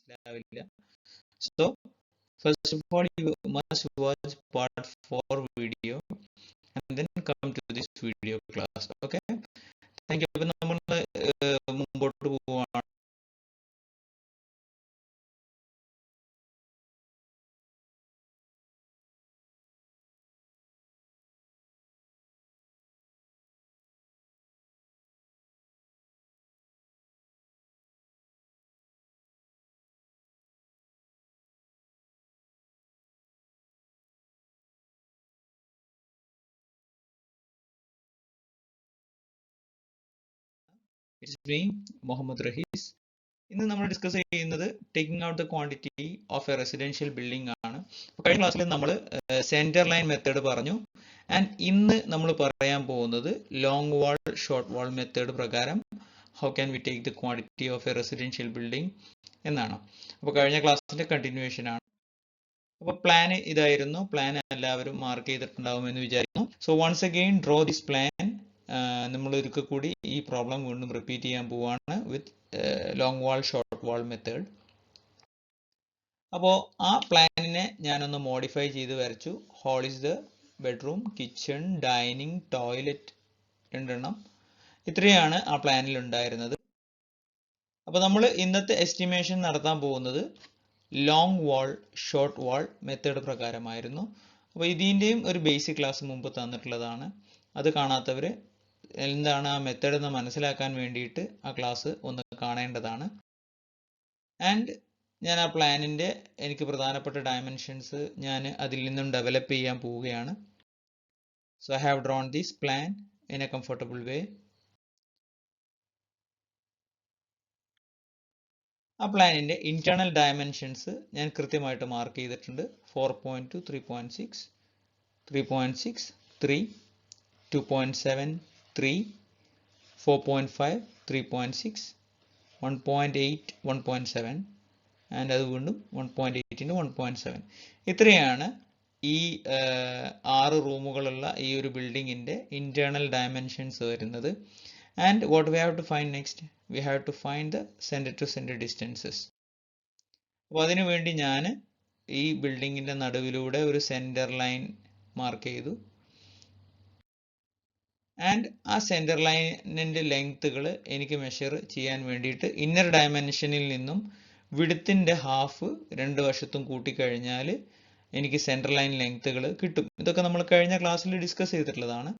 മനസ്സിലാവില്ല. So first of all, you must watch part 4 video and then come to this video class. Okay, thank you. അപ്പോൾ നമ്മൾ മുമ്പോട്ട് പോവുകയാണ്. It's me, Mohammed Rahis. ഇന്ന് നമ്മൾ discuss ചെയ്യുന്നത് taking out the quantity of a residential building ആണ്. കഴിഞ്ഞ ക്ലാസ്സിൽ നമ്മൾ സെന്റർ ലൈൻ മെത്തേഡ് പറഞ്ഞു. ആൻഡ് ഇന്ന് നമ്മൾ പറയാൻ പോകുന്നത് long wall short wall method പ്രകാരം how can we take the quantity of a residential building എന്നാണ്. അപ്പോൾ കഴിഞ്ഞ ക്ലാസ്സിന്റെ കണ്ടിന്യൂവേഷൻ ആണ്. അപ്പോൾ പ്ലാൻ ഇതായിരുന്നു. പ്ലാൻ എല്ലാവരും മാർക്ക് ചെയ്തിട്ടുണ്ടാവുമെന്ന് വിചാരിക്കുന്നു. So once again draw this plan. നമ്മൾ ഒരിക്കൽ കൂടി ഈ പ്രോബ്ലം വീണ്ടും റിപ്പീറ്റ് ചെയ്യാൻ പോവാണ് with long wall short wall method. അപ്പോൾ ആ പ്ലാനിനെ ഞാനൊന്ന് മോഡിഫൈ ചെയ്ത് വരച്ചു. Hall is the bedroom, kitchen, dining, toilet രണ്ടെണ്ണം. ഇത്രയാണ് ആ പ്ലാനിൽ ഉണ്ടായിരുന്നത്. അപ്പോൾ നമ്മൾ ഇന്നത്തെ എസ്റ്റിമേഷൻ നടത്താൻ പോകുന്നത് long wall short wall method പ്രകാരമായിരുന്നു. അപ്പോൾ ഇതിൻ്റെയും ഒരു ബേസിക് ക്ലാസ് മുമ്പ് തന്നിട്ടുള്ളതാണ്. അത് കാണാത്തവർ എന്താണ് ആ മെത്തേഡ് എന്ന് മനസ്സിലാക്കാൻ വേണ്ടിയിട്ട് ആ ക്ലാസ് ഒന്ന് കാണേണ്ടതാണ്. ആൻഡ് ഞാൻ ആ പ്ലാനിൻ്റെ എനിക്ക് പ്രധാനപ്പെട്ട ഡയമെൻഷൻസ് ഞാൻ അതിൽ നിന്നും ഡെവലപ്പ് ചെയ്യാൻ പോവുകയാണ്. So I have drawn this plan in a comfortable way. ആ പ്ലാനിൻ്റെ ഇന്റേണൽ ഡയമെൻഷൻസ് ഞാൻ കൃത്യമായിട്ട് മാർക്ക് ചെയ്തിട്ടുണ്ട്. 4.2, 3.6, 3.6, 3, 2.7, 3, 4.5, 3.6, 1.8, 1.7 ആൻഡ് അത് വീണ്ടും 1.8 into 1.7. ഇത്രയാണ് ഈ 6 റൂമുകളുള്ള ഈ ഒരു ബിൽഡിങ്ങിൻ്റെ ഇന്റേണൽ ഡയമെൻഷൻസ് വരുന്നത്. And what we have to find next, we have to find the centre to centre distances. അപ്പോൾ അതിനു വേണ്ടി ഞാൻ ഈ ബിൽഡിങ്ങിൻ്റെ നടുവിലൂടെ ഒരു സെൻറ്റർ ലൈൻ മാർക്ക് ചെയ്തു. ആൻഡ് ആ സെൻറ്റർ ലൈനിൻ്റെ ലെങ്ത്തുകൾ എനിക്ക് മെഷർ ചെയ്യാൻ വേണ്ടിയിട്ട് ഇന്നർ ഡയമെൻഷനിൽ നിന്നും വിഡ്ത്തിൻ്റെ ഹാഫ് രണ്ട് വശത്തും കൂട്ടിക്കഴിഞ്ഞാൽ എനിക്ക് സെൻറ്റർ ലൈൻ ലെങ്ത്തുകൾ കിട്ടും. ഇതൊക്കെ നമ്മൾ കഴിഞ്ഞ ക്ലാസ്സിൽ ഡിസ്കസ് ചെയ്തിട്ടുള്ളതാണ്.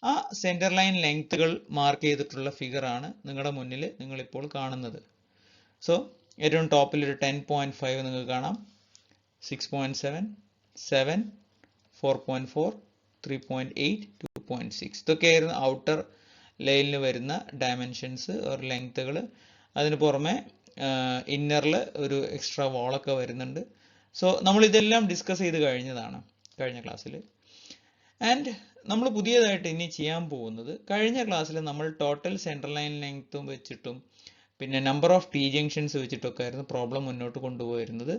ആ സെൻറ്റർ ലൈൻ ലെങ്ത്തുകൾ മാർക്ക് ചെയ്തിട്ടുള്ള ഫിഗറാണ് നിങ്ങളുടെ മുന്നിൽ നിങ്ങളിപ്പോൾ കാണുന്നത്. സോ ഏറ്റവും ടോപ്പിൽ ഒരു 10.5 നിങ്ങൾക്ക് കാണാം, 6.7, 7, 4.4, 3.8, 2.6. ഇതൊക്കെയായിരുന്നു ഔട്ടർ ലൈനിൽ വരുന്ന ഡയമെൻഷൻസ് ഓർ ലെങ്ത്തുകൾ. അതിന് പുറമെ ഇന്നറിൽ ഒരു എക്സ്ട്രാ വാളൊക്കെ വരുന്നുണ്ട്. സോ നമ്മൾ ഇതെല്ലാം ഡിസ്കസ് ചെയ്ത് കഴിഞ്ഞതാണ് കഴിഞ്ഞ ക്ലാസ്സിൽ. ആൻഡ് നമ്മൾ പുതിയതായിട്ട് ഇനി ചെയ്യാൻ പോകുന്നത്, കഴിഞ്ഞ ക്ലാസ്സിൽ നമ്മൾ ടോട്ടൽ സെൻട്രൽ ലൈൻ ലെങ്ത്തും വെച്ചിട്ടും പിന്നെ നമ്പർ ഓഫ് ടി ജംഗ്ഷൻസ് വെച്ചിട്ടൊക്കെ ആയിരുന്നു പ്രോബ്ലം മുന്നോട്ട് കൊണ്ടുപോയിരുന്നത്.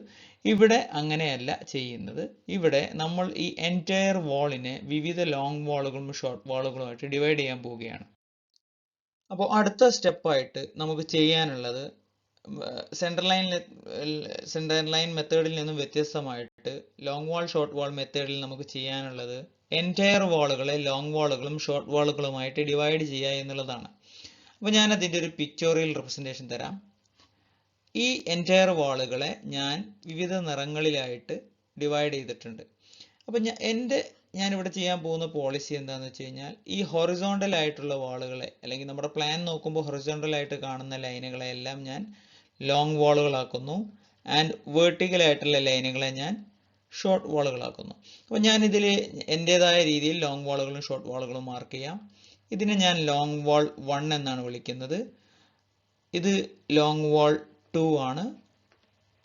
ഇവിടെ അങ്ങനെയല്ല ചെയ്യുന്നത്. ഇവിടെ നമ്മൾ ഈ എൻറ്റയർ വാളിനെ വിവിധ ലോങ് വാളുകളും ഷോർട്ട് വാളുകളുമായിട്ട് ഡിവൈഡ് ചെയ്യാൻ പോവുകയാണ്. അപ്പോൾ അടുത്ത സ്റ്റെപ്പായിട്ട് നമുക്ക് ചെയ്യാനുള്ളത് സെൻട്രൽ ലൈൻ മെത്തേഡിൽ നിന്നും വ്യത്യസ്തമായിട്ട് ലോങ് വാൾ ഷോർട്ട് വാൾ മെത്തേഡിൽ നമുക്ക് ചെയ്യാനുള്ളത് എൻറ്റയർ വാളുകളെ ലോങ് വാളുകളും ഷോർട്ട് വാളുകളുമായിട്ട് ഡിവൈഡ് ചെയ്യുക എന്നുള്ളതാണ്. അപ്പോൾ ഞാൻ അതിൻ്റെ ഒരു പിക്ചോറിയൽ റെപ്രസെൻറ്റേഷൻ തരാം. ഈ എൻറ്റയർ വാളുകളെ ഞാൻ വിവിധ നിറങ്ങളിലായിട്ട് ഡിവൈഡ് ചെയ്തിട്ടുണ്ട്. അപ്പോൾ ഞാനിവിടെ ചെയ്യാൻ പോകുന്ന പോളിസി എന്താണെന്ന് വെച്ച് കഴിഞ്ഞാൽ, ഈ ഹൊറിസോണ്ടൽ ആയിട്ടുള്ള വാളുകളെ, അല്ലെങ്കിൽ നമ്മുടെ പ്ലാൻ നോക്കുമ്പോൾ ഹൊറിസോണ്ടൽ ആയിട്ട് കാണുന്ന ലൈനുകളെ എല്ലാം ഞാൻ ലോങ് വാളുകളാക്കുന്നു. ആൻഡ് വേർട്ടിക്കൽ ആയിട്ടുള്ള ലൈനുകളെ ഞാൻ ഷോർട്ട് വാളുകളാക്കുന്നു. അപ്പോൾ ഞാനിതിൽ എൻ്റേതായ രീതിയിൽ ലോങ് വാളുകളും ഷോർട്ട് വാളുകളും മാർക്ക് ചെയ്യാം. ഇതിനെ ഞാൻ ലോങ് വാൾ 1 എന്നാണ് വിളിക്കുന്നത്. ഇത് ലോങ് വാൾ 2 ആണ്.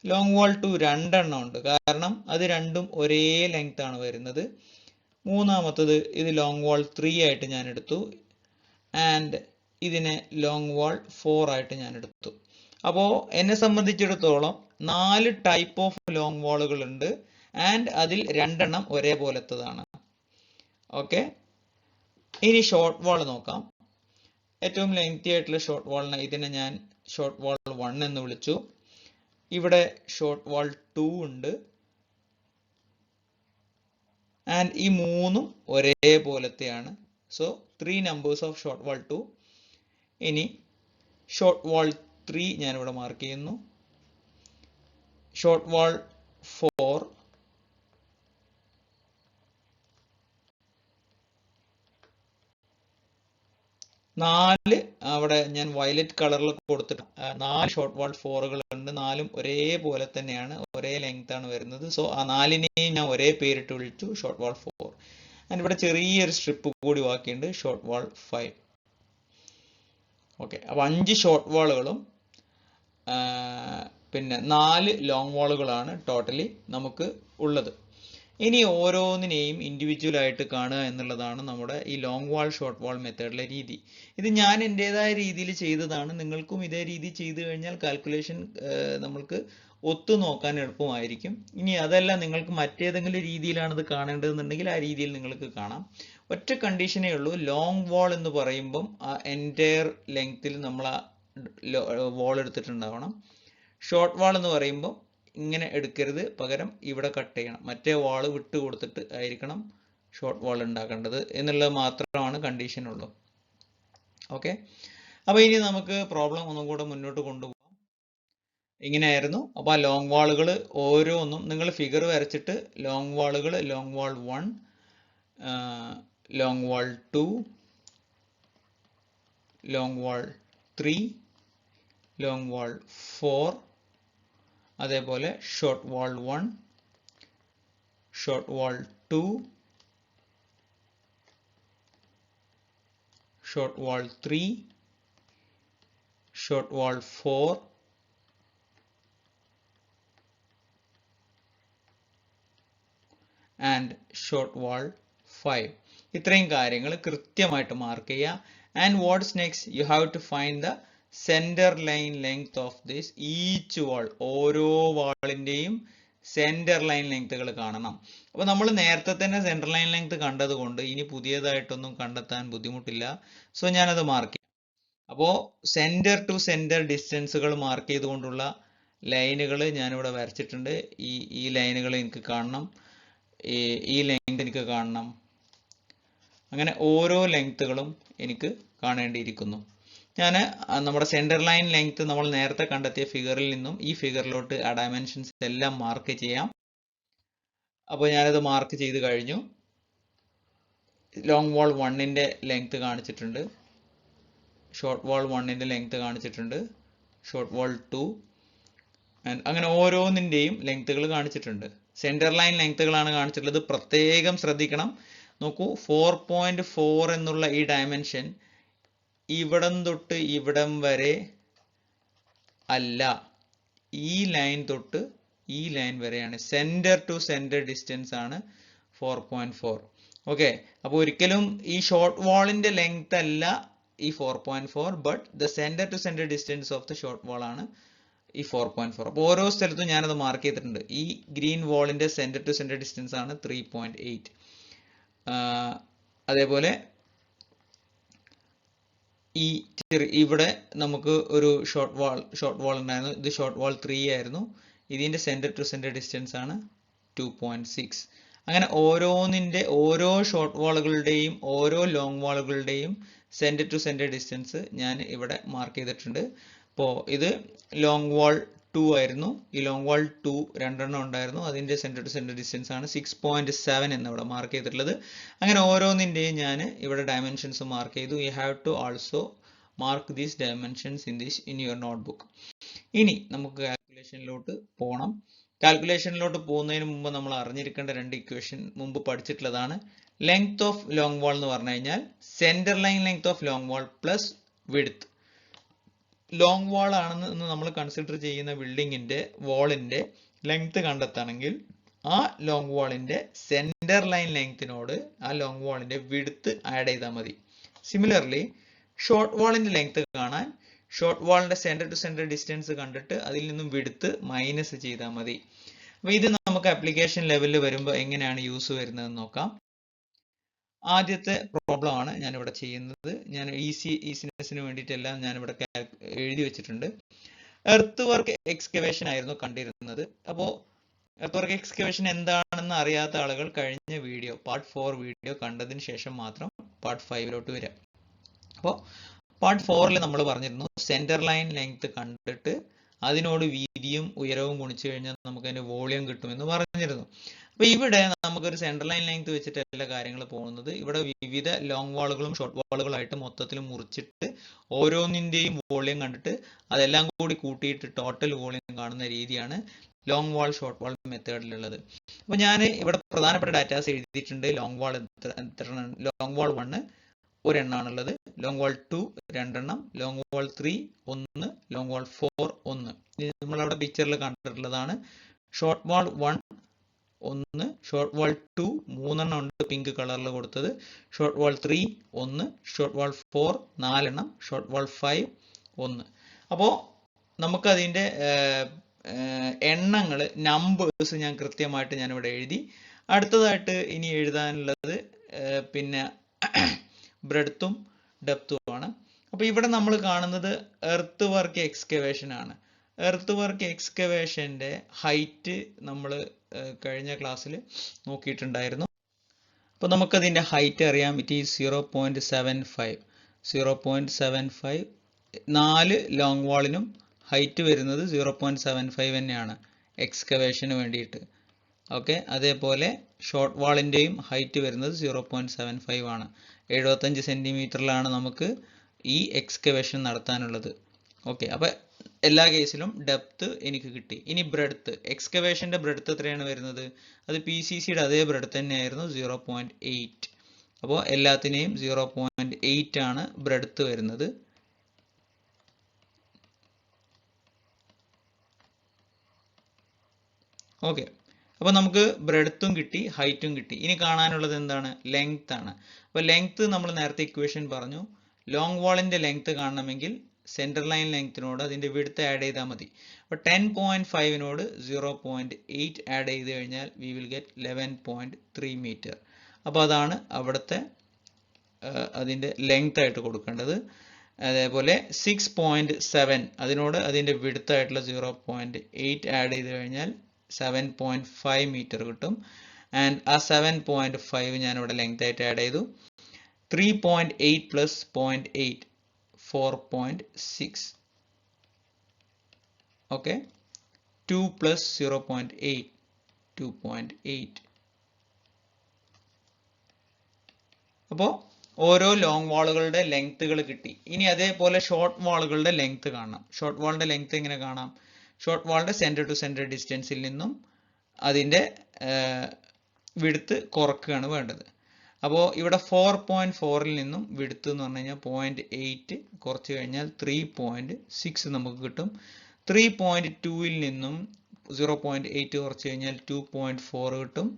ലോങ് വാൾ 2 രണ്ടെണ്ണം ഉണ്ട്, കാരണം അത് രണ്ടും ഒരേ ലെങ്ത് ആണ് വരുന്നത്. മൂന്നാമത്തത് ഇത് ലോങ് വാൾ 3 ആയിട്ട് ഞാൻ എടുത്തു. ആൻഡ് ഇതിനെ ലോങ് വാൾ 4 ആയിട്ട് ഞാൻ എടുത്തു. അപ്പോൾ എന്നെ സംബന്ധിച്ചിടത്തോളം 4 ടൈപ്പ് ഓഫ് ലോങ് വാളുകൾ ഉണ്ട്. ആൻഡ് അതിൽ രണ്ടെണ്ണം ഒരേപോലത്തതാണ്. ഓക്കെ, ഇനി ഷോർട്ട് വാൾ നോക്കാം. ഏറ്റവും ലെങ്തി ആയിട്ടുള്ള ഷോർട്ട് വാളിനെ ഇതിനെ ഞാൻ ഷോർട്ട് വാൾ 1 എന്ന് വിളിച്ചു. ഇവിടെ ഷോർട്ട് വാൾ 2 ഉണ്ട്. ആൻഡ് ഈ മൂന്നും ഒരേപോലത്തെയാണ്. So 3 numbers of short wall 2. ഇനി ഷോർട്ട് വാൾ 3 ഞാനിവിടെ മാർക്ക് ചെയ്യുന്നു. ഷോർട്ട് വാൾ 4, അവിടെ ഞാൻ വയലറ്റ് കളറിൽ കൊടുത്തിട്ട് 4 ഷോർട്ട് വാൾ 4കൾ ഉണ്ട്. 4ഉം ഒരേപോലെ തന്നെയാണ്, ഒരേ ലെങ്ത് ആണ് വരുന്നത്. സോ ആ 4നെയും ഞാൻ ഒരേ പേരിട്ട് വിളിച്ചു, ഷോർട്ട് വാൾ 4. ആൻഡ് ഇവിടെ ചെറിയൊരു സ്ട്രിപ്പ് കൂടി ബാക്കിയുണ്ട്, ഷോർട്ട് വാൾ 5. ഓക്കെ, അപ്പോൾ 5 ഷോർട്ട് വാളുകളും പിന്നെ 4 ലോങ് വാളുകളാണ് ടോട്ടലി നമുക്ക് ഉള്ളത്. ഇനി ഓരോന്നിനെയും ഇൻഡിവിജ്വൽ ആയിട്ട് കാണുക എന്നുള്ളതാണ് നമ്മുടെ ഈ ലോങ് വാൾ ഷോർട്ട് വാൾ മെത്തേഡിലെ രീതി. ഇത് ഞാൻ എൻ്റെതായ രീതിയിൽ ചെയ്തതാണ്. നിങ്ങൾക്കും ഇതേ രീതി ചെയ്തു കഴിഞ്ഞാൽ കാൽക്കുലേഷൻ നമ്മൾക്ക് ഒത്തു നോക്കാൻ എളുപ്പമായിരിക്കും. ഇനി അതല്ല, നിങ്ങൾക്ക് മറ്റേതെങ്കിലും രീതിയിലാണ് ഇത് കാണേണ്ടതെന്നുണ്ടെങ്കിൽ ആ രീതിയിൽ നിങ്ങൾക്ക് കാണാം. ഒറ്റ കണ്ടീഷനേ ഉള്ളൂ, ലോങ് വാൾ എന്ന് പറയുമ്പം ആ എൻറ്റയർ ലെങ്ത്തിൽ നമ്മൾ ആ വാൾ എടുത്തിട്ടുണ്ടാവണം. ഷോർട്ട് വാൾ എന്ന് പറയുമ്പോൾ ഇങ്ങനെ എടുക്കരുത്, പകരം ഇവിടെ കട്ട് ചെയ്യണം. മറ്റേ വാള് വിട്ട് കൊടുത്തിട്ട് ആയിരിക്കണം ഷോർട്ട് വാൾ ഉണ്ടാക്കേണ്ടത് എന്നുള്ളത് മാത്രമാണ് കണ്ടീഷൻ ഉള്ളൂ. ഓക്കെ, അപ്പോൾ ഇനി നമുക്ക് പ്രോബ്ലം ഒന്നും കൂടെ മുന്നോട്ട് കൊണ്ടുപോകാം. ഇങ്ങനെയായിരുന്നു. അപ്പോൾ ആ ലോങ് വാളുകൾ ഓരോന്നും നിങ്ങൾ ഫിഗർ വരച്ചിട്ട് ലോങ് വാളുകൾ, long wall 1, long wall 2, long wall 3, long wall 4, അതേപോലെ short wall 1, short wall 2, short wall 3, short wall 4, and short wall 5. ഇത്രയും കാര്യങ്ങൾ കൃത്യമായിട്ട് മാർക്ക് ചെയ്യുക. And what's next, you have to find the centre line length of this each wall. ഓരോ വാളിന്റെയും centre line ലെങ്ത്തുകൾ കാണണം. അപ്പോൾ നമ്മൾ നേരത്തെ തന്നെ സെന്റർ ലൈൻ ലെങ്ത് കണ്ടതുകൊണ്ട് ഇനി പുതിയതായിട്ടൊന്നും കണ്ടെത്താൻ ബുദ്ധിമുട്ടില്ല. സോ ഞാനത് മാർക്ക് ചെയ്യാം. അപ്പോൾ സെന്റർ ടു സെന്റർ ഡിസ്റ്റൻസുകൾ മാർക്ക് ചെയ്തുകൊണ്ടുള്ള ലൈനുകൾ ഞാനിവിടെ വരച്ചിട്ടുണ്ട്. ഈ ലൈനുകൾ എനിക്ക് കാണണം, ഈ ലെങ്ത് എനിക്ക് കാണണം. അങ്ങനെ ഓരോ ലെങ്ത്തുകളും എനിക്ക് കാണേണ്ടിയിരിക്കുന്നു. ഞാൻ നമ്മുടെ സെന്റർ ലൈൻ ലെങ്ത് നമ്മൾ നേരത്തെ കണ്ടെത്തിയ ഫിഗറിൽ നിന്നും ഈ ഫിഗറിലോട്ട് ആ ഡയമെൻഷൻസ് എല്ലാം മാർക്ക് ചെയ്യാം. അപ്പോൾ ഞാനത് മാർക്ക് ചെയ്ത് കഴിഞ്ഞു. ലോങ് വാൾ 1ന്റെ ലെങ്ത് കാണിച്ചിട്ടുണ്ട്, ഷോർട്ട് വാൾ 1ന്റെ ലെങ്ത് കാണിച്ചിട്ടുണ്ട്, ഷോർട്ട് വാൾ 2, അങ്ങനെ ഓരോന്നിൻ്റെയും ലെങ്ത്തുകൾ കാണിച്ചിട്ടുണ്ട്. സെന്റർ ലൈൻ ലെങ്ത്തുകളാണ് കാണിച്ചിട്ടുള്ളത്. പ്രത്യേകം ശ്രദ്ധിക്കണം. നോക്കൂ, 4.4 എന്നുള്ള ഈ ഡയമെൻഷൻ ഇവിടം തൊട്ട് ഇവിടം വരെ അല്ല, ഈ ലൈൻ തൊട്ട് ഈ ലൈൻ വരെയാണ്. സെന്റർ ടു സെന്റർ ഡിസ്റ്റൻസ് ആണ് 4.4. ഓക്കെ, അപ്പോൾ ഒരിക്കലും ഈ ഷോർട്ട് വാളിന്റെ ലെങ്ത് അല്ല ഈ 4.4, but the centre to centre distance of the short wall ആണ് ഈ 4.4. അപ്പോൾ ഓരോ സ്ഥലത്തും ഞാനത് മാർക്ക് ചെയ്തിട്ടുണ്ട്. ഈ ഗ്രീൻ വാളിന്റെ സെന്റർ ടു സെന്റർ ഡിസ്റ്റൻസ് ആണ് 3.8. അതേപോലെ ഇവിടെ നമുക്ക് ഒരു ഷോർട്ട് വാൾ ഉണ്ടായിരുന്നു. ഇത് ഷോർട്ട് വാൾ 3 ആയിരുന്നു. ഇതിന്റെ സെന്റർ ടു സെന്റർ ഡിസ്റ്റൻസ് ആണ് 2.6. അങ്ങനെ ഓരോ ഷോർട്ട് വാളുകളുടെയും ഓരോ ലോങ് വാളുകളുടെയും സെന്റർ ടു സെന്റർ ഡിസ്റ്റൻസ് ഞാൻ ഇവിടെ മാർക്ക് ചെയ്തിട്ടുണ്ട്. അപ്പോൾ ഇത് ലോങ് വാൾ 2 ആയിരുന്നു. ഈ ലോങ് വാൾ 2 രണ്ടെണ്ണം ഉണ്ടായിരുന്നു. അതിന്റെ സെന്റർ ടു സെന്റർ ഡിസ്റ്റൻസ് ആണ് 6.7 എന്ന് ഇവിടെ മാർക്ക് ചെയ്തിട്ടുള്ളത്. അങ്ങനെ ഓരോന്നിന്റെയും ഞാൻ ഇവിടെ ഡയമെൻഷൻസ് മാർക്ക് ചെയ്തു. You have to also mark these dimensions in your notebook. ഇനി നമുക്ക് കാൽക്കുലേഷനിലോട്ട് പോകണം. കാൽക്കുലേഷനിലോട്ട് പോകുന്നതിന് മുമ്പ് നമ്മൾ അറിഞ്ഞിരിക്കേണ്ട 2 ഇക്വേഷൻ മുമ്പ് പഠിച്ചിട്ടുള്ളതാണ്. ലെങ്ത് ഓഫ് ലോങ് വാൾ എന്ന് പറഞ്ഞു കഴിഞ്ഞാൽ centre line length of long wall plus width. Long വാൾ ആണെന്ന് നമ്മൾ കൺസിഡർ ചെയ്യുന്ന ബിൽഡിങ്ങിന്റെ വാളിന്റെ ലെങ്ത് കണ്ടെത്തണമെങ്കിൽ ആ ലോങ് വാളിന്റെ സെന്റർ ലൈൻ ലെങ്ത്തിനോട് ആ ലോങ് വാളിന്റെ വിഡ്ത്ത് ആഡ് ചെയ്താൽ മതി. സിമിലർലി ഷോർട്ട് വാളിന്റെ ലെങ്ത് കാണാൻ ഷോർട്ട് വാളിന്റെ സെന്റർ ടു സെന്റർ ഡിസ്റ്റൻസ് കണ്ടിട്ട് അതിൽ നിന്നും വിഡ്ത്ത് മൈനസ് ചെയ്താൽ മതി. അപ്പോൾ ഇത് നമുക്ക് ആപ്ലിക്കേഷൻ ലെവലിൽ വരുമ്പോൾ എങ്ങനെയാണ് യൂസ് വരുന്നതെന്ന് നോക്കാം. ആദ്യത്തെ പ്രോബ്ലം ആണ് ഞാനിവിടെ ചെയ്യുന്നത്. ഞാൻ ഈസിനെസ്സിന് വേണ്ടിയിട്ടെല്ലാം ഞാനിവിടെ എഴുതി വെച്ചിട്ടുണ്ട്. എർത്ത് വർക്ക് എക്സ്കവേഷൻ ആയിരുന്നു കണ്ടിരുന്നത്. അപ്പോൾ എർത്ത് വർക്ക് എക്സ്കവേഷൻ എന്താണെന്ന് അറിയാത്ത ആളുകൾ കഴിഞ്ഞ വീഡിയോ പാർട്ട് 4 വീഡിയോ കണ്ടതിന് ശേഷം മാത്രം പാർട്ട് 5 വരിക. അപ്പോൾ പാർട്ട് 4 നമ്മൾ പറഞ്ഞിരുന്നു സെന്റർ ലൈൻ ലെങ്ത് കണ്ടിട്ട് അതിനോട് വീതിയും ഉയരവും ഗുണിച്ചു കഴിഞ്ഞാൽ നമുക്ക് അതിന്റെ വോളിയം കിട്ടുമെന്ന് പറഞ്ഞിരുന്നു. അപ്പൊ ഇവിടെ നമുക്കൊരു സെന്റർ ലൈൻ ലെങ്ത് വെച്ചിട്ട് എല്ലാ കാര്യങ്ങളും പോകുന്നത്. ഇവിടെ വിവിധ ലോങ് വാളുകളും ഷോർട്ട് വാളുകളായിട്ട് മൊത്തത്തിൽ മുറിച്ചിട്ട് ഓരോന്നിന്റെയും വോളിയം കണ്ടിട്ട് അതെല്ലാം കൂടി കൂട്ടിയിട്ട് ടോട്ടൽ വോളിയം കാണുന്ന രീതിയാണ് ലോങ് വാൾ ഷോർട്ട് വാൾ മെത്തേഡിലുള്ളത്. അപ്പൊ ഞാൻ ഇവിടെ പ്രധാനപ്പെട്ട ഡാറ്റാസ് എഴുതിയിട്ടുണ്ട്. ലോങ് വാൾ ലോങ് വാൾ 1 ഒരെണ്ണാണുള്ളത്, ലോങ് വാൾ 2 രണ്ടെണ്ണം, ലോങ് വാൾ 3 1, ലോങ് വാൾ 4 1. നമ്മളവിടെ പിക്ചറിൽ കണ്ടിട്ടുള്ളതാണ്. ഷോർട്ട് വാൾ 1 1, ഷോർട്ട് വാൾ 2 3 ഉണ്ട് പിങ്ക് കളറിൽ കൊടുത്തത്, short wall 3 1, short wall 4 4, short wall 5 1. അപ്പോൾ നമുക്കതിൻ്റെ എണ്ണങ്ങൾ നമ്പേഴ്സ് ഞാൻ കൃത്യമായിട്ട് ഞാനിവിടെ എഴുതി. അടുത്തതായിട്ട് ഇനി എഴുതാനുള്ളത് പിന്നെ ബ്രെഡ്ത്തും ഡെപ്തും ആണ്. അപ്പോൾ ഇവിടെ നമ്മൾ കാണുന്നത് എർത്ത് വർക്ക് എക്സ്കവേഷൻ ആണ്. എർത്ത് വർക്ക് എക്സ്കവേഷന്റെ ഹൈറ്റ് നമ്മൾ കഴിഞ്ഞ ക്ലാസ്സിൽ നോക്കിയിട്ടുണ്ടായിരുന്നു. അപ്പോൾ നമുക്കതിൻ്റെ ഹൈറ്റ് അറിയാം. It is 0.75. 0.75 4 ലോങ് വാളിനും ഹൈറ്റ് വരുന്നത് 0.75 തന്നെയാണ് എക്സ്കവേഷന് വേണ്ടിയിട്ട്. ഓക്കെ, അതേപോലെ ഷോർട്ട് വാളിൻ്റെയും ഹൈറ്റ് വരുന്നത് 0.75 ആണ്. 75 സെൻറ്റിമീറ്ററിലാണ് നമുക്ക് ഈ എക്സ്കവേഷൻ നടത്താനുള്ളത്. ഓക്കെ, അപ്പോൾ എല്ലാ കേസിലും ഡെപ്ത് എനിക്ക് കിട്ടി. ഇനി ബ്രെഡ്ത്ത്, എക്സ്കവേഷൻ്റെ ബ്രെഡ്ത്ത് എത്രയാണ് വരുന്നത്? അത് PCCയുടെ അതേ ബ്രെഡ്ത്ത് തന്നെയായിരുന്നു, 0.8. അപ്പോൾ എല്ലാത്തിനെയും 0.8 ആണ് ബ്രെഡ്ത്ത് വരുന്നത്. ഓക്കെ, അപ്പോൾ നമുക്ക് ബ്രെഡ്ത്തും കിട്ടി ഹൈറ്റും കിട്ടി. ഇനി കാണാനുള്ളത് എന്താണ്? ലെങ്ത് ആണ്. അപ്പോൾ ലെങ്ത് നമ്മൾ നേരത്തെ ഇക്വേഷൻ പറഞ്ഞു. ലോങ് വാളിൻ്റെ ലെങ്ത് കാണണമെങ്കിൽ സെൻറ്റർ ലൈൻ ലെങ്ത്തിനോട് അതിൻ്റെ വിഡ്ത്ത് ആഡ് ചെയ്താൽ മതി. അപ്പോൾ 10.5നോട് 0.8 ആഡ് ചെയ്ത് കഴിഞ്ഞാൽ വി വിൽ ഗെറ്റ് 11.3 മീറ്റർ. അപ്പോൾ അതാണ് അവിടുത്തെ അതിൻ്റെ ലെങ്ത് ആയിട്ട് കൊടുക്കേണ്ടത്. അതേപോലെ 6.7 അതിനോട് അതിൻ്റെ വിഡ്ത്ത് ആയിട്ടുള്ള 0.8 ആഡ് ചെയ്ത് കഴിഞ്ഞാൽ 7.5 മീറ്റർ കിട്ടും. ആൻഡ് ആ 7.5 ഞാനിവിടെ ലെങ്ത് ആയിട്ട് ആഡ് ചെയ്തു. 3.8 പ്ലസ് 0.8 4.6. Okay, 2 plus 0.8 2.8. അപ്പോൾ ഓരോ ലോങ് വാളുകളുടെ ലെങ്ത്തുകൾ കിട്ടി. ഇനി അതേപോലെ ഷോർട്ട് വാളുകളുടെ ലെങ്ത് കാണണം. ഷോർട്ട് വാളിൻ്റെ ലെങ്ത് എങ്ങനെ കാണാം? ഷോർട്ട് വാളിൻ്റെ സെൻറ്റർ ടു സെൻറ്റർ ഡിസ്റ്റൻസിൽ നിന്നും അതിൻ്റെ വിഡ്ത്ത് കുറക്കുകയാണ് വേണ്ടത്. അപ്പോൾ ഇവിടെ 4.4ൽ നിന്നും വിഡ്ത്ത് എന്ന് പറഞ്ഞു കഴിഞ്ഞാൽ 0.8 കുറച്ച് കഴിഞ്ഞാൽ 3.6 നമുക്ക് കിട്ടും. 3.2ൽ നിന്നും 0.8 കുറച്ച് കഴിഞ്ഞാൽ 2.4 കിട്ടും.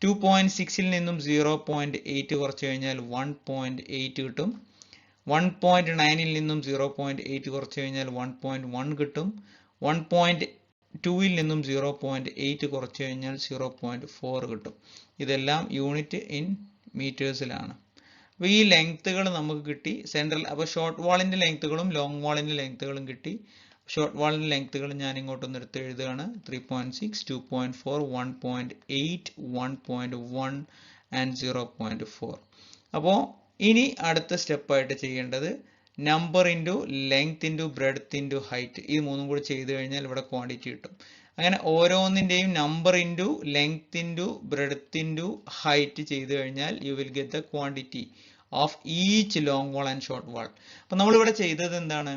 2.6ൽ നിന്നും 0.8 കുറച്ച് കഴിഞ്ഞാൽ 1.8 കിട്ടും. 1.9ൽ നിന്നും 0.8 കുറച്ച് കഴിഞ്ഞാൽ 1.1 കിട്ടും. 1.2ൽ നിന്നും 0.8 കുറച്ച് കഴിഞ്ഞാൽ 0.4 കിട്ടും. ഇതെല്ലാം യൂണിറ്റ് ഇൻ മീറ്റേഴ്സിലാണ്. അപ്പോൾ ഈ ലെങ്ത്തുകൾ നമുക്ക് കിട്ടി സെൻട്രൽ. അപ്പോൾ ഷോർട്ട് വാളിൻ്റെ ലെങ്ത്തുകളും ലോങ് വാളിൻ്റെ ലെങ്ത്തുകളും കിട്ടി. ഷോർട്ട് വാളിൻ്റെ ലെങ്ത്തുകൾ ഞാൻ ഇങ്ങോട്ടൊന്ന് എടുത്ത് എഴുതുകയാണ്. 3.6 2.4 1.8 1.1 ആൻഡ് 0.4. അപ്പോൾ ഇനി അടുത്ത സ്റ്റെപ്പായിട്ട് ചെയ്യേണ്ടത് number into length into breadth into height. ഈ മൂന്നും കൂടി ചെയ്ത് കഴിഞ്ഞാൽ ഇവിടെ ക്വാണ്ടിറ്റി കിട്ടും. അങ്ങനെ ഓരോന്നിൻ്റെയും number into length into breadth into height ചെയ്ത് കഴിഞ്ഞാൽ you will get the quantity of each long wall and short wall. അപ്പം നമ്മളിവിടെ ചെയ്തത് എന്താണ്?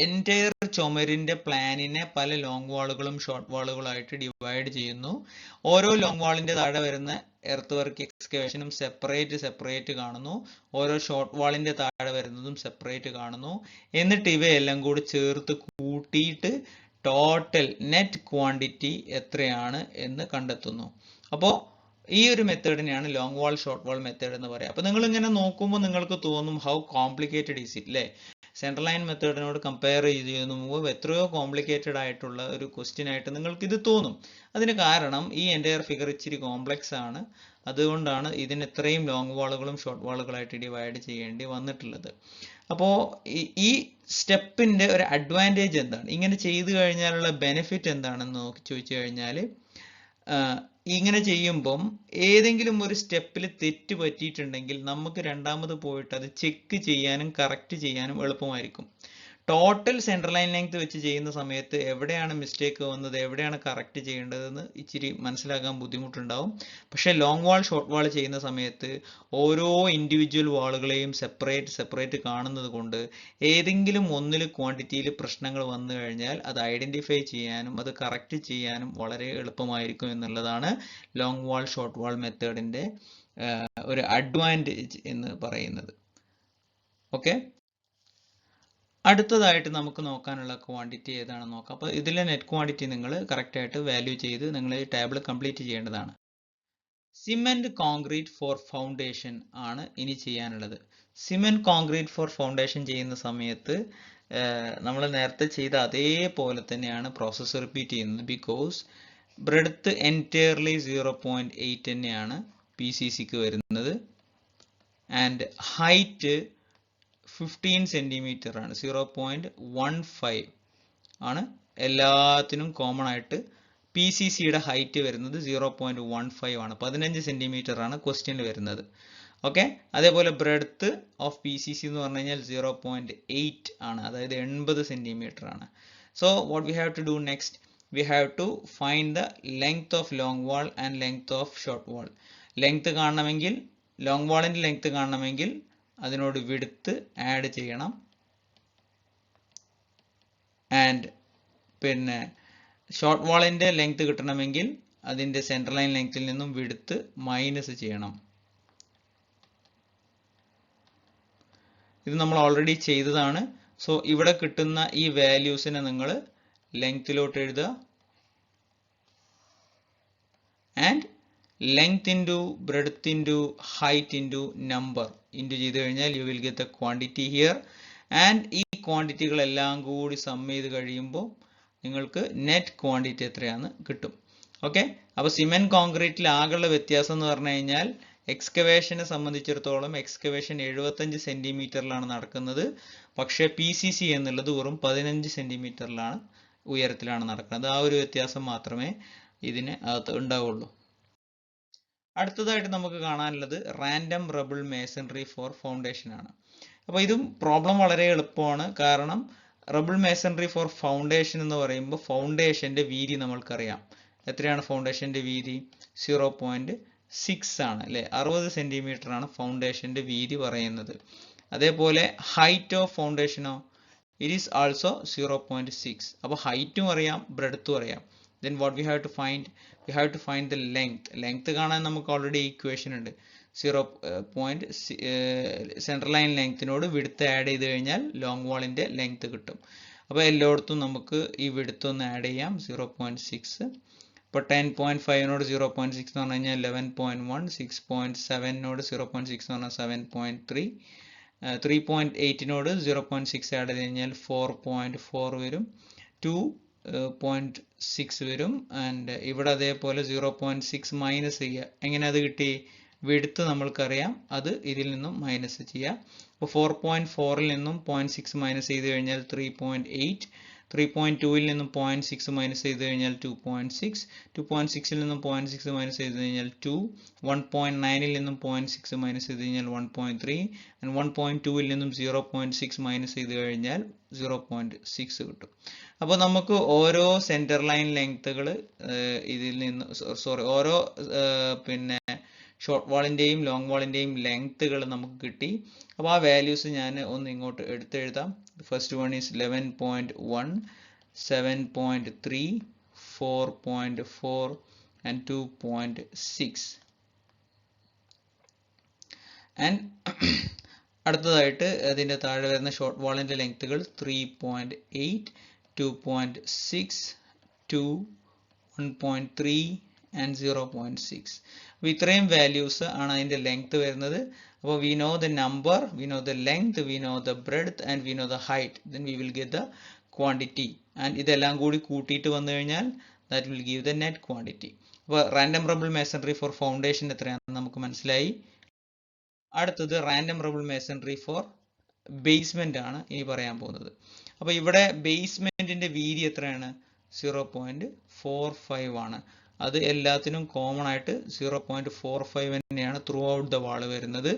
എൻറ്റയർ ചുമരിൻ്റെ പ്ലാനിനെ പല ലോങ് വാളുകളും ഷോർട്ട് വാളുകളായിട്ട് ഡിവൈഡ് ചെയ്യുന്നു. ഓരോ ലോങ് വാളിൻ്റെ താഴെ വരുന്ന എർത്ത് വർക്ക് എക്സ്കവേഷനും സെപ്പറേറ്റ് കാണുന്നു. ഓരോ ഷോർട്ട് വാളിൻ്റെ താഴെ വരുന്നതും സെപ്പറേറ്റ് കാണുന്നു. എന്നിട്ട് ഇവയെല്ലാം കൂടി ചേർത്ത് കൂട്ടിയിട്ട് ടോട്ടൽ നെറ്റ് ക്വാണ്ടിറ്റി എത്രയാണ് എന്ന് കണ്ടെത്തുന്നു. അപ്പോൾ ഈ ഒരു മെത്തേഡിനെയാണ് long wall short wall method എന്ന് പറയുക. അപ്പോൾ നിങ്ങൾ ഇങ്ങനെ നോക്കുമ്പോൾ നിങ്ങൾക്ക് തോന്നും ഹൗ കോംപ്ലിക്കേറ്റഡ് ഈസ് ഇറ്റ് അല്ലേ? സെൻട്രൽ ലൈൻ മെത്തേഡിനോട് കമ്പയർ ചെയ്ത് നോക്കുമ്പോൾ എത്രയോ കോംപ്ലിക്കേറ്റഡ് ആയിട്ടുള്ള ഒരു ക്വസ്റ്റ്യൻ ആയിട്ട് നിങ്ങൾക്ക് ഇത് തോന്നും. അതിന് കാരണം ഈ എൻ്റയർ ഫിഗർ ഇച്ചിരി കോംപ്ലക്സ് ആണ്. അതുകൊണ്ടാണ് ഇതിന് ഇത്രയും ലോങ് വാളുകളും ഷോർട്ട് വാളുകളായിട്ട് ഡിവൈഡ് ചെയ്യേണ്ടി വന്നിട്ടുള്ളത്. അപ്പോൾ ഈ സ്റ്റെപ്പിൻ്റെ ഒരു അഡ്വാൻറ്റേജ് എന്താണ്, ഇങ്ങനെ ചെയ്തു കഴിഞ്ഞാലുള്ള ബെനിഫിറ്റ് എന്താണെന്ന് ചോദിച്ചു കഴിഞ്ഞാൽ, ഇങ്ങനെ ചെയ്യുമ്പം ഏതെങ്കിലും ഒരു സ്റ്റെപ്പിൽ തെറ്റ് പറ്റിയിട്ടുണ്ടെങ്കിൽ നമുക്ക് രണ്ടാമത് പോയിട്ട് അത് ചെക്ക് ചെയ്യാനും കറക്റ്റ് ചെയ്യാനും എളുപ്പമായിരിക്കും. ടോട്ടൽ സെൻട്രൽ ലൈൻ ലെങ്ത് വെച്ച് ചെയ്യുന്ന സമയത്ത് എവിടെയാണ് മിസ്റ്റേക്ക് വന്നത്, എവിടെയാണ് കറക്റ്റ് ചെയ്യേണ്ടതെന്ന് ഇച്ചിരി മനസ്സിലാക്കാൻ ബുദ്ധിമുട്ടുണ്ടാവും. പക്ഷേ ലോങ് വാൾ ഷോർട്ട് വാൾ ചെയ്യുന്ന സമയത്ത് ഓരോ ഇൻഡിവിജ്വൽ വാളുകളെയും സെപ്പറേറ്റ് കാണുന്നത് കൊണ്ട് ഏതെങ്കിലും ഒന്നിൽ ക്വാണ്ടിറ്റിയിൽ പ്രശ്നങ്ങൾ വന്നു കഴിഞ്ഞാൽ അത് ഐഡൻറ്റിഫൈ ചെയ്യാനും അത് കറക്റ്റ് ചെയ്യാനും വളരെ എളുപ്പമായിരിക്കും എന്നുള്ളതാണ് ലോങ് വാൾ ഷോർട്ട് വാൾ മെത്തേഡിൻ്റെ ഒരു അഡ്വാൻറ്റേജ് എന്ന് പറയുന്നത്. ഓക്കെ, അടുത്തതായിട്ട് നമുക്ക് നോക്കാനുള്ള ക്വാണ്ടിറ്റി ഏതാണെന്ന് നോക്കാം. അപ്പോൾ ഇതിലെ നെറ്റ് ക്വാണ്ടിറ്റി നിങ്ങൾ കറക്റ്റായിട്ട് വാല്യൂ ചെയ്ത് നിങ്ങൾ ഈ ടേബിൾ കംപ്ലീറ്റ് ചെയ്യേണ്ടതാണ്. സിമെന്റ് കോൺക്രീറ്റ് ഫോർ ഫൗണ്ടേഷൻ ആണ് ഇനി ചെയ്യാനുള്ളത്. സിമെന്റ് കോൺക്രീറ്റ് ഫോർ ഫൗണ്ടേഷൻ ചെയ്യുന്ന സമയത്ത് നമ്മൾ നേരത്തെ ചെയ്ത അതേപോലെ തന്നെയാണ് പ്രോസസ്സ് റിപ്പീറ്റ് ചെയ്യുന്നത്. ബിക്കോസ് ബ്രെഡ്ത്ത് എൻറ്റയർലി 0.8 തന്നെയാണ് PCCക്ക് വരുന്നത്. ആൻഡ് ഹൈറ്റ് 15 സെൻറ്റിമീറ്റർ ആണ്, 0.15 ആണ് എല്ലാത്തിനും കോമൺ ആയിട്ട്. PCCയുടെ ഹൈറ്റ് വരുന്നത് 0.15 ആണ്, 15 സെൻറ്റിമീറ്റർ ആണ് ക്വസ്റ്റ്യനിൽ വരുന്നത്. ഓക്കെ, അതേപോലെ ബ്രെഡ്ത്ത് ഓഫ് PCC എന്ന് പറഞ്ഞു കഴിഞ്ഞാൽ 0.8 ആണ്, അതായത് 80 സെൻറ്റിമീറ്റർ ആണ്. So what we have to do next, we have to find the length of long wall and length of short wall. Length കാണണമെങ്കിൽ, ലോങ് വാളിൻ്റെ ലെങ്ത് കാണണമെങ്കിൽ അതിനോട് വിഡ്ത്ത് ആഡ് ചെയ്യണം. ആൻഡ് പിന്നെ ഷോർട്ട് വാളിൻ്റെ ലെങ്ത് കിട്ടണമെങ്കിൽ അതിൻ്റെ സെൻട്രൽ ലൈൻ ലെങ്ത്തിൽ നിന്നും വിഡ്ത്ത് മൈനസ് ചെയ്യണം. ഇത് നമ്മൾ ഓൾറെഡി ചെയ്തതാണ്. സോ ഇവിടെ കിട്ടുന്ന ഈ വാല്യൂസിനെ നിങ്ങൾ ലെങ്ത്തിലോട്ട് എഴുതുക. And length into breadth into height into number into ചെയ്ത് കഴിഞ്ഞാൽ you will get the quantity here. And ഈ ക്വാണ്ടിറ്റികളെല്ലാം കൂടി സം ചെയ്ത് കഴിയുമ്പോൾ നിങ്ങൾക്ക് നെറ്റ് ക്വാണ്ടിറ്റി എത്രയാണെന്ന് കിട്ടും. ഓക്കെ, അപ്പോൾ സിമെന്റ് കോൺക്രീറ്റിൽ ആകെയുള്ള വ്യത്യാസം എന്ന് പറഞ്ഞു കഴിഞ്ഞാൽ എക്സ്കവേഷനെ സംബന്ധിച്ചിടത്തോളം എക്സ്കവേഷൻ 75 സെൻറ്റിമീറ്ററിലാണ് നടക്കുന്നത്. പക്ഷേ PCC എന്നുള്ളത് വെറും 15 സെൻറ്റിമീറ്ററിലാണ് ഉയരത്തിലാണ് നടക്കുന്നത്. ആ ഒരു വ്യത്യാസം മാത്രമേ ഇതിന് അകത്ത് ഉണ്ടാവുള്ളൂ. അടുത്തതായിട്ട് നമുക്ക് കാണാനുള്ളത് random rubble masonry for foundation ആണ്. അപ്പോൾ ഇതും പ്രോബ്ലം വളരെ എളുപ്പമാണ്. കാരണം റബിൾ മേസൺറി ഫോർ ഫൗണ്ടേഷൻ എന്ന് പറയുമ്പോൾ ഫൗണ്ടേഷൻ്റെ വീതി നമ്മൾക്കറിയാം. എത്രയാണ് ഫൗണ്ടേഷൻ്റെ വീതി? 0.6 ആണ് അല്ലേ, 60 സെൻറ്റിമീറ്റർ ആണ് ഫൗണ്ടേഷൻ്റെ വീതി പറയുന്നത്. അതേപോലെ ഹൈറ്റ് ഓഫ് ഫൗണ്ടേഷനോ ഇറ്റ് ഈസ് ആൾസോ 0.6. അപ്പോൾ ഹൈറ്റും അറിയാം, ബ്രെഡ്ത്തും അറിയാം. Then what we have to find? We have to find the length. Length കാണാൻ നമുക്ക് ഓൾറെഡി ഇക്വേഷൻ ഉണ്ട്. 0. സെൻട്രൽ ലൈൻ ലെങ്ത്തിനോട് വിഡ്ത്ത് ആഡ് ചെയ്ത് കഴിഞ്ഞാൽ ലോങ് വാളിൻ്റെ ലെങ്ത്ത് കിട്ടും. അപ്പോൾ എല്ലായിടത്തും നമുക്ക് ഈ വിഡ്ത്ത് ഒന്ന് ആഡ് ചെയ്യാം, 0.6. ഇപ്പോൾ 10.5നോട് 0.6 എന്ന് പറഞ്ഞു കഴിഞ്ഞാൽ 11.1, 6.7നോട് 0.6 എന്ന് പറഞ്ഞാൽ 7.3, 3.8നോട് 0.6 ആഡ് ചെയ്ത് കഴിഞ്ഞാൽ 4.4 വരും, 2.6 വരും. ആൻഡ് ഇവിടെ അതേപോലെ 0.6 മൈനസ് ചെയ്യുക. എങ്ങനെ അത് കിട്ടി? വിഡ്ത്ത് നമ്മൾക്കറിയാം, അത് ഇതിൽ നിന്നും മൈനസ് ചെയ്യുക. അപ്പോൾ 4.4ൽ നിന്നും 0.6 മൈനസ് ചെയ്ത് കഴിഞ്ഞാൽ 3.8, 3.2ൽ നിന്നും 0.6 മൈനസ് ചെയ്ത് കഴിഞ്ഞാൽ 2.6, 2.6ൽ നിന്നും 0.6 മൈനസ് ചെയ്ത് കഴിഞ്ഞാൽ 2, 1.9ൽ നിന്നും 0.6 മൈനസ് ചെയ്ത് കഴിഞ്ഞാൽ 1.3, ആൻഡ് 1.2ൽ നിന്നും 0.6 മൈനസ് ചെയ്ത് കഴിഞ്ഞാൽ 0.6 കിട്ടും. അപ്പോൾ നമുക്ക് ഓരോ സെൻറ്റർ ലൈൻ ലെങ്ത്തുകൾ ഇതിൽ നിന്ന് ഓരോ പിന്നെ ഷോർട്ട് വാളിൻ്റെയും ലോങ് വാളിൻ്റെയും ലെങ്ത്തുകൾ നമുക്ക് കിട്ടി. അപ്പോൾ ആ വാല്യൂസ് ഞാൻ ഒന്ന് ഇങ്ങോട്ട് എടുത്തെഴുതാം. First one is 11.1, 7.3, 4.4 and 2.6. And അടുത്തതായിട്ട് അതിൻ്റെ താഴെ വരുന്ന ഷോർട്ട് വാളിൻ്റെ ലെങ്ത്തുകൾ 3.8, 2.6, 2, 1.3 ആൻഡ് 0.6. അപ്പോൾ ഇത്രയും വാല്യൂസ് ആണ് അതിൻ്റെ ലെങ്ത് വരുന്നത്. അപ്പോൾ we know the number, we know the length, we know the breadth and we know the height, then we will get the quantity. And ഇതെല്ലാം കൂടി കൂട്ടിയിട്ട് വന്നു കഴിഞ്ഞാൽ that will give the net quantity. അപ്പോൾ random rubble masonry for foundation എത്രയാണെന്ന് നമുക്ക് മനസ്സിലായി. അടുത്തത് random rubble masonry for basement ആണ് ഇനി പറയാൻ പോകുന്നത്. അപ്പോൾ ഇവിടെ ബേസ്മെന്റിന്റെ വീതി എത്രയാണ്? 0.45 ആണ്. അത് എല്ലാത്തിനും കോമൺ ആയിട്ട് 0.45 തന്നെയാണ് ത്രൂ ഔട്ട് ദ വാൾ വരുന്നത്.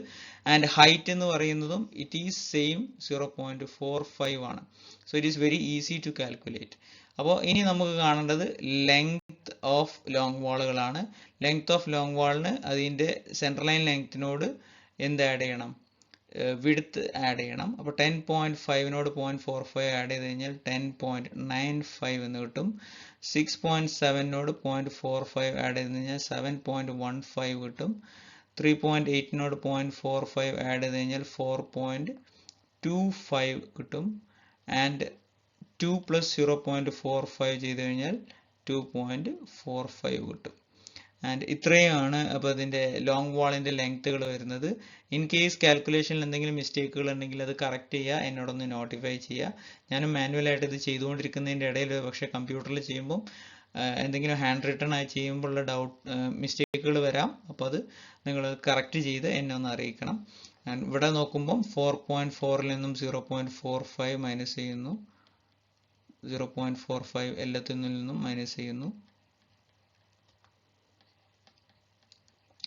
ആൻഡ് ഹൈറ്റ് എന്ന് പറയുന്നതും ഇറ്റ് ഈസ് സെയിം 0.45 ആണ്. So it is very easy to calculate. അപ്പോൾ ഇനി നമുക്ക് കാണേണ്ടത് ലെങ്ത് ഓഫ് ലോങ് വാളുകളാണ്. ലെങ്ത് ഓഫ് ലോങ് വാളിന് അതിൻ്റെ സെൻട്രൽ ലൈൻ ലെങ്ത്തിനോട് എന്ത് ആഡ് ചെയ്യണം? വിഡ്ത്ത് ആഡ് ചെയ്യണം. അപ്പോൾ 10.5നോട് 0.45 ആഡ് ചെയ്ത് കഴിഞ്ഞാൽ 10.95 എന്ന് കിട്ടും. 6.7നോട് 0.45 ആഡ് ചെയ്ത് കഴിഞ്ഞാൽ 7.15 കിട്ടും. 3.8നോട് 0.45 ആഡ് ചെയ്ത് കഴിഞ്ഞാൽ 4.25 കിട്ടും. ആൻഡ് 2 + 0.45 ചെയ്ത് കഴിഞ്ഞാൽ 2.45 കിട്ടും. ആൻഡ് ഇത്രയുമാണ് അപ്പോൾ അതിൻ്റെ ലോങ് വാളിൻ്റെ ലെങ്ത്തുകൾ വരുന്നത്. ഇൻ കേസ് കാൽക്കുലേഷനിൽ എന്തെങ്കിലും മിസ്റ്റേക്കുകൾ ഉണ്ടെങ്കിൽ അത് കറക്റ്റ് ചെയ്യുക, എന്നോടൊന്ന് നോട്ടിഫൈ ചെയ്യുക. ഞാനും മാനുവലായിട്ട് ഇത് ചെയ്തുകൊണ്ടിരിക്കുന്നതിൻ്റെ ഇടയിൽ പക്ഷേ കമ്പ്യൂട്ടറിൽ ചെയ്യുമ്പം എന്തെങ്കിലും ഹാൻഡ് റിട്ടൺ ആയി ചെയ്യുമ്പോഴുള്ള മിസ്റ്റേക്കുകൾ വരാം. അപ്പോൾ അത് നിങ്ങൾ കറക്റ്റ് ചെയ്ത് എന്നെ ഒന്ന് അറിയിക്കണം. ഇവിടെ നോക്കുമ്പം 4.4ൽ നിന്നും 0.45 മൈനസ് ചെയ്യുന്നു, 0.45 എല്ലാത്തിൽ നിന്നും മൈനസ് ചെയ്യുന്നു.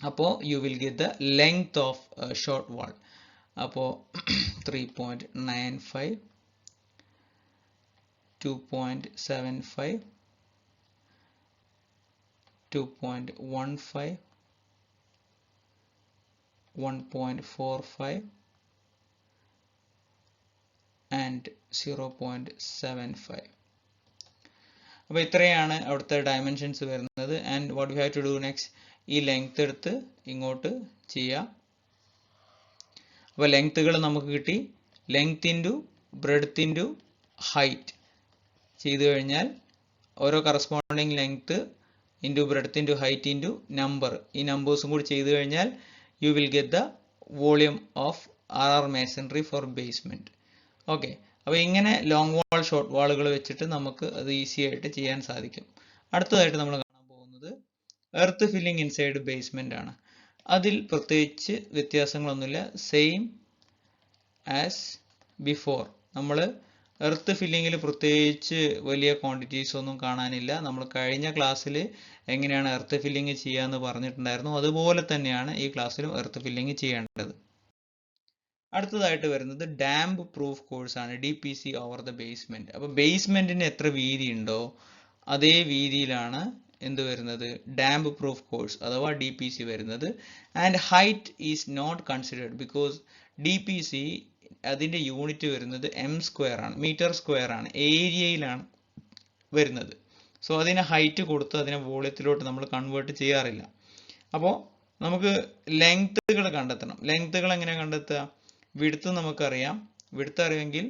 അപ്പോൾ U will get the length of short വാൾ. അപ്പോൾ 3.95, 2.75, 2.15, 1.45 ആൻഡ് 0.75. അപ്പോൾ ഇത്രയാണ് അവിടുത്തെ ഡയമെൻഷൻസ് വരുന്നത്. And what we have to do next, ഈ ലെങ്ത് എടുത്ത് ഇങ്ങോട്ട് ചെയ്യാം. അപ്പോൾ ലെങ്ത്തുകൾ നമുക്ക് കിട്ടി. Length into breadth into height ചെയ്തു കഴിഞ്ഞാൽ ഓരോ corresponding length into breadth into height into number, ഈ നമ്പേഴ്സും കൂടി ചെയ്തു കഴിഞ്ഞാൽ you will get the volume of RR masonry for basement. Okay, അപ്പോൾ ഇങ്ങനെ ലോങ് വാൾ ഷോർട്ട് വാളുകൾ വെച്ചിട്ട് നമുക്ക് അത് ഈസി ആയിട്ട് ചെയ്യാൻ സാധിക്കും. അടുത്തതായിട്ട് നമ്മൾ കാണാൻ പോകുന്നത് എർത്ത് ഫില്ലിംഗ് ഇൻസൈഡ് ബേസ്മെന്റ് ആണ്. അതിൽ പ്രത്യേകിച്ച് വ്യത്യാസങ്ങളൊന്നുമില്ല, സെയിം ആസ് ബിഫോർ. നമ്മൾ എർത്ത് ഫില്ലിങ്ങിൽ പ്രത്യേകിച്ച് വലിയ ക്വാണ്ടിറ്റീസ് ഒന്നും കാണാനില്ല. നമ്മൾ കഴിഞ്ഞ ക്ലാസ്സിൽ എങ്ങനെയാണ് എർത്ത് ഫില്ലിങ് ചെയ്യാന്ന് പറഞ്ഞിട്ടുണ്ടായിരുന്നു, അതുപോലെ തന്നെയാണ് ഈ ക്ലാസ്സിലും എർത്ത് ഫില്ലിങ് ചെയ്യേണ്ടത്. അടുത്തതായിട്ട് വരുന്നത് ഡാംപ് പ്രൂഫ് കോഴ്സാണ്, DPC ഓവർ ദ ബേസ്മെന്റ്. അപ്പോൾ ബേസ്മെന്റിന് എത്ര വീതി ഉണ്ടോ അതേ വീതിയിലാണ് എന്ത് വരുന്നത്, ഡാംപ് പ്രൂഫ് കോഴ്സ് അഥവാ DPC വരുന്നത്. And height is not considered because DPC അതിൻ്റെ യൂണിറ്റ് വരുന്നത് m² ആണ്, മീറ്റർ സ്ക്വയർ ആണ്, ഏരിയയിലാണ് വരുന്നത്. സോ അതിന് ഹൈറ്റ് കൊടുത്ത് അതിനെ വോളിയത്തിലോട്ട് നമ്മൾ കൺവേർട്ട് ചെയ്യാറില്ല. അപ്പോൾ നമുക്ക് ലെങ്ത്തുകൾ കണ്ടെത്തണം. ലെങ്ത്തുകൾ എങ്ങനെ കണ്ടെത്തുക? വിഡ്ത്ത് നമുക്കറിയാം. വിഡ്ത്ത് അറിയുമെങ്കിൽ